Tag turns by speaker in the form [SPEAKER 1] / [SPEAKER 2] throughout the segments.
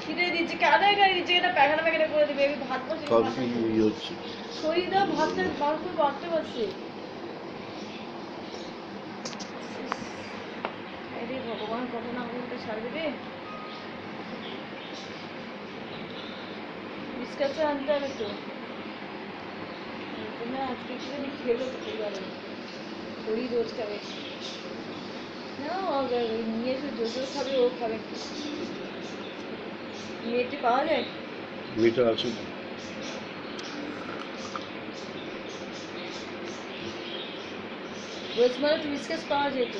[SPEAKER 1] খিদে দিচ্ছে কেন গাড়ি দিচ্ছে এটা প্যাখানা প্যাখানা করে দিবে আমি ভাত বসে
[SPEAKER 2] কফি হচ্ছে
[SPEAKER 1] শরীর দাও ভাতটা মাংস বাড়তে পারছে আরে ভগবান কখন আমাকে ছাড় দেবে বিস্কুট আনতে হবে তো না আজকে কি জানি খেলো তো পরিবারে ওই রোজ খাবে না নিয়ে এসে জোজো খাবে ও খাবে মেয়েটি পাওয়া যায়
[SPEAKER 2] মিটার আছে
[SPEAKER 1] রোজমারা বিস্কুট পাওয়া যেত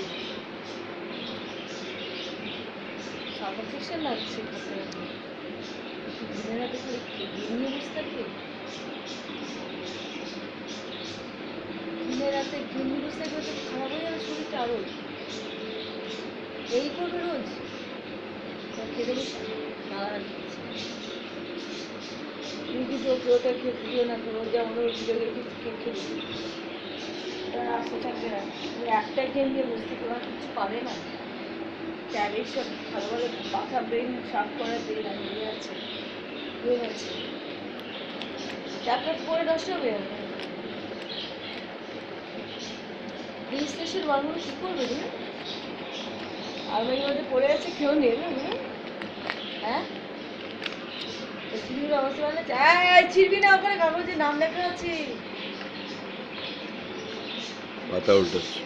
[SPEAKER 1] সাফিসিয়েন্ট লাগছে দিনের রাতে খালি ঘুমিয়ে বসে থাকবে দিনের রাতে ঘুমিয়ে বসে থাকবে তো খারাপ হয়ে যাবে শরীরটা আরো এই করবে রোজ খেতে বসে তুমি কিন্তু ওটা খেয়ে না তো যেমন ওই ভিডিও খেয়ে তার আশা থাকবে না একটা গেম দিয়ে বুঝতে পারা কিছু পারে না ট্যাবের সব ভালো ভালো পাখা ব্রেন সাফ করা ব্রেন ইয়ে আছে ব্রেন আছে ট্যাবটা পরে নষ্ট হবে এই স্টেশন মানুষ কী করবে রে আলমারির মধ্যে পড়ে আছে কেউ নেবে হ্যাঁ ছিড়বির অবস্থা মানে ছিড়বি না ওখানে কাগজে নাম লেখা আছে
[SPEAKER 2] মাথা উল্টাচ্ছে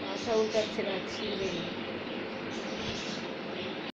[SPEAKER 1] মাথা উল্টাচ্ছে না ছিড়বে